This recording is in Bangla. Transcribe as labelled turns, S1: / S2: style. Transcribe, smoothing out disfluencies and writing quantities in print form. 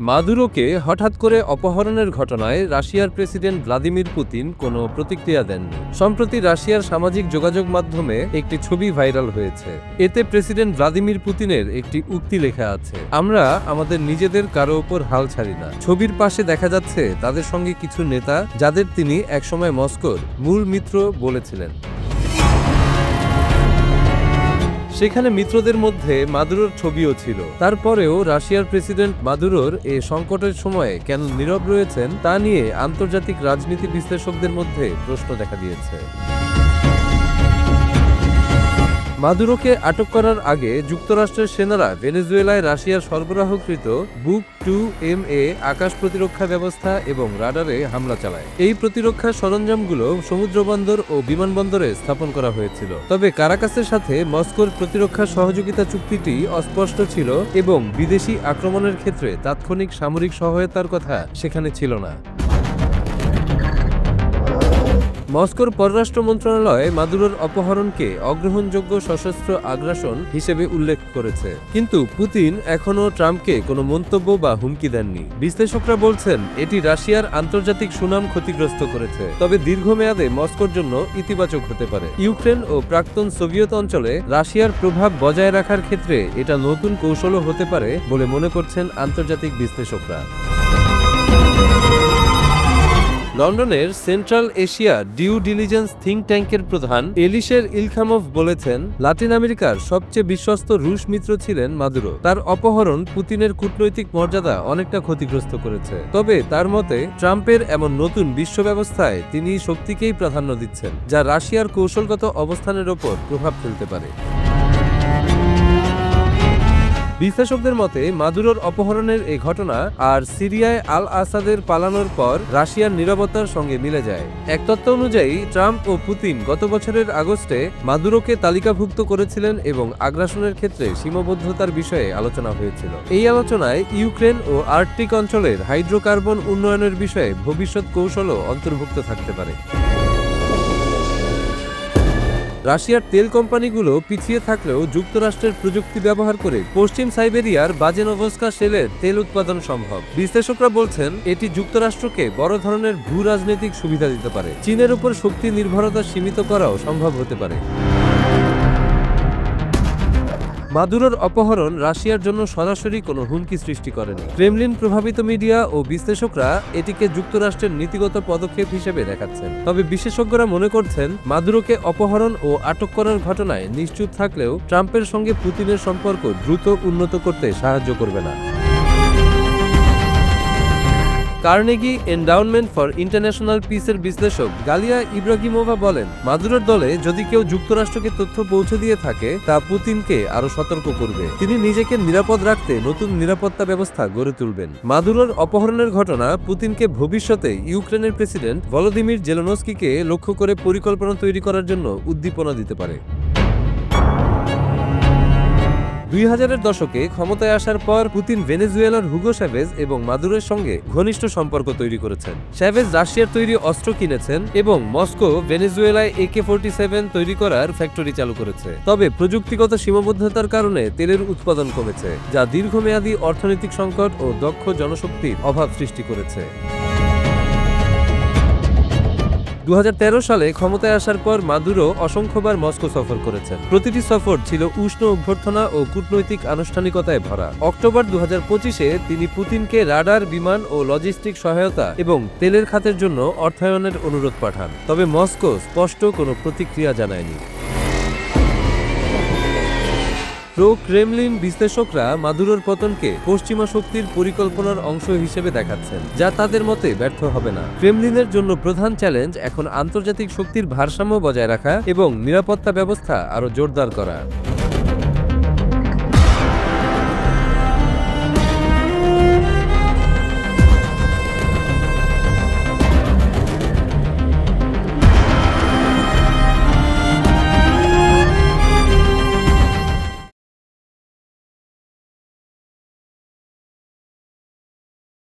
S1: মাদুরোকে হঠাৎ করে অপহরণের ঘটনায় রাশিয়ার প্রেসিডেন্ট ভ্লাদিমির পুতিন কোনো প্রতিক্রিয়া দেননি। সম্প্রতি রাশিয়ার সামাজিক যোগাযোগ মাধ্যমে একটি ছবি ভাইরাল হয়েছে। এতে প্রেসিডেন্ট ভ্লাদিমির পুতিনের একটি উক্তি লেখা আছে, আমরা আমাদের নিজেদের কারো ওপর হাল ছাড়ি না। ছবির পাশে দেখা যাচ্ছে তাদের সঙ্গে কিছু নেতা, যাদের তিনি একসময় মস্কোর মূল মিত্র বলেছিলেন। সেখানে মিত্রদের মধ্যে মাদুরোর ছবিও ছিল। তারপরেও রাশিয়ার প্রেসিডেন্ট মাদুরোর এ সংকটের সময়ে কেন নীরব রয়েছেন তা নিয়ে আন্তর্জাতিক রাজনীতি বিশ্লেষকদের মধ্যে প্রশ্ন দেখা দিয়েছে। মাদুরোকে আটক করার আগে যুক্তরাষ্ট্রের সেনারা ভেনেজুয়েলায় রাশিয়ার সরবরাহকৃত বুক 2MA আকাশ প্রতিরক্ষা ব্যবস্থা এবং রাডারে হামলা চালায়। এই প্রতিরক্ষা সরঞ্জামগুলো সমুদ্রবন্দর ও বিমানবন্দরে স্থাপন করা হয়েছিল। তবে কারাকাসের সাথে মস্কোর প্রতিরক্ষা সহযোগিতা চুক্তিটি অস্পষ্ট ছিল এবং বিদেশি আক্রমণের ক্ষেত্রে তাৎক্ষণিক সামরিক সহায়তার কথা সেখানে ছিল না। মস্কোর পররাষ্ট্র মন্ত্রণালয় মাদুরোর অপহরণকে অগ্রহণযোগ্য সশস্ত্র আগ্রাসন হিসেবে উল্লেখ করেছে, কিন্তু পুতিন এখনও ট্রাম্পকে কোনো মন্তব্য বা হুমকি দেননি। বিশ্লেষকরা বলছেন এটি রাশিয়ার আন্তর্জাতিক সুনাম ক্ষতিগ্রস্ত করেছে, তবে দীর্ঘমেয়াদে মস্কোর জন্য ইতিবাচক হতে পারে। ইউক্রেন ও প্রাক্তন সোভিয়েত অঞ্চলে রাশিয়ার প্রভাব বজায় রাখার ক্ষেত্রে এটা নতুন কৌশলও হতে পারে বলে মনে করছেন আন্তর্জাতিক বিশ্লেষকরা। লন্ডনের central Asia due diligence think ট্যাঙ্কের প্রধান এলিশের ইলখামভ বলেছেন, লাতিন আমেরিকার সবচেয়ে বিশ্বস্ত রুশ মিত্র ছিলেন মাদুরো। তার অপহরণ পুতিনের কূটনৈতিক মর্যাদা অনেকটা ক্ষতিগ্রস্ত করেছে। তবে তার মতে ট্রাম্পের এমন নতুন বিশ্ব ব্যবস্থায় তিনি শক্তিকেই প্রাধান্য দিচ্ছেন, যা রাশিয়ার কৌশলগত অবস্থানের ওপর প্রভাব ফেলতে পারে। বিশ্লেষকদের মতে মাদুরোর অপহরণের এই ঘটনা আর সিরিয়ায় আল আসাদের পালানোর পর রাশিয়ার নীরবতার সঙ্গে মিলে যায়। এক তথ্য অনুযায়ী ট্রাম্প ও পুতিন গত বছরের আগস্টে মাদুরোকে তালিকাভুক্ত করেছিলেন এবং আগ্রাসনের ক্ষেত্রে সীমাবদ্ধতার বিষয়ে আলোচনা হয়েছিল। এই আলোচনায় ইউক্রেন ও আর্কটিক অঞ্চলের হাইড্রোকার্বন উন্নয়নের বিষয়ে ভবিষ্যৎ কৌশলও অন্তর্ভুক্ত থাকতে পারে। রাশিয়ার তেল কোম্পানিগুলো পিছিয়ে থাকলেও যুক্তরাষ্ট্রের প্রযুক্তি ব্যবহার করে পশ্চিম সাইবেরিয়ার বাজেনভস্কা শেলের তেল উৎপাদন সম্ভব। বিশ্লেষকরা বলছেন এটি যুক্তরাষ্ট্রকে বড় ধরনের ভূ রাজনৈতিক সুবিধা দিতে পারে। চীনের উপর শক্তি নির্ভরতা সীমিত করাও সম্ভব হতে পারে। মাদুরোর অপহরণ রাশিয়ার জন্য সরাসরি কোনো হুমকি সৃষ্টি করেনি। ক্রেমলিন প্রভাবিত মিডিয়া ও বিশ্লেষকরা এটিকে যুক্তরাষ্ট্রের নীতিগত পদক্ষেপ হিসেবে দেখাচ্ছেন। তবে বিশেষজ্ঞরা মনে করছেন মাদুরোকে অপহরণ ও আটক করার ঘটনায় নিশ্চুপ থাকলেও ট্রাম্পের সঙ্গে পুতিনের সম্পর্ক দ্রুত উন্নত করতে সাহায্য করবে না। কার্নেগি এন্ডাউনমেন্ট ফর ইন্টারন্যাশনাল পিসের বিশ্লেষক গালিয়া ইব্রাহিমোভা বলেন, মাদুরোর দলে যদি কেউ যুক্তরাষ্ট্রকে তথ্য পৌঁছে দিয়ে থাকে তা পুতিনকে আরো সতর্ক করবে। তিনি নিজেকে নিরাপদ রাখতে নতুন নিরাপত্তা ব্যবস্থা গড়ে তুলবেন। মাদুরোর অপহরণের ঘটনা পুতিনকে ভবিষ্যতে ইউক্রেনের প্রেসিডেন্ট ভলোদিমির জেলেনস্কিকে লক্ষ্য করে পরিকল্পনা তৈরি করার জন্য উদ্দীপনা দিতে পারে। 2000-এর দশকে ক্ষমতায় আসার পর পুতিন ভেনেজুয়েলার হুগো চ্যাভেজ এবং মাদুরোর সঙ্গে ঘনিষ্ঠ সম্পর্ক তৈরি করেছেন। চ্যাভেজ রাশিয়ার তৈরি অস্ত্র কিনেছেন এবং মস্কো ভেনেজুয়েলায় AK-47 তৈরি করার ফ্যাক্টরি চালু করেছে। তবে প্রযুক্তিগত সীমাবদ্ধতার কারণে তেলের উৎপাদন কমেছে, যা দীর্ঘমেয়াদী অর্থনৈতিক সংকট ও দক্ষ জনশক্তির অভাব সৃষ্টি করেছে। 2013 সালে ক্ষমতায় আসার পর মাদুরো অসংখ্যবার মস্কো সফর করেছেন। প্রতিটি সফর ছিল উষ্ণ অভ্যর্থনা ও কূটনৈতিক আনুষ্ঠানিকতায় ভরা। অক্টোবর 2025-এ তিনি পুতিনকে রাডার, বিমান ও লজিস্টিক সহায়তা এবং তেলের খাতের জন্য অর্থায়নের অনুরোধ পাঠান। তবে মস্কো স্পষ্ট কোনো প্রতিক্রিয়া জানায়নি। প্রো ক্রেমলিন বিশ্লেষকরা মাদুরোর পতনকে পশ্চিমা শক্তির পরিকল্পনার অংশ হিসেবে দেখাচ্ছেন, যা তাদের মতে ব্যর্থ হবে না। ক্রেমলিনের জন্য প্রধান চ্যালেঞ্জ এখন আন্তর্জাতিক শক্তির ভারসাম্য বজায় রাখা এবং নিরাপত্তা ব্যবস্থা আরও জোরদার করা।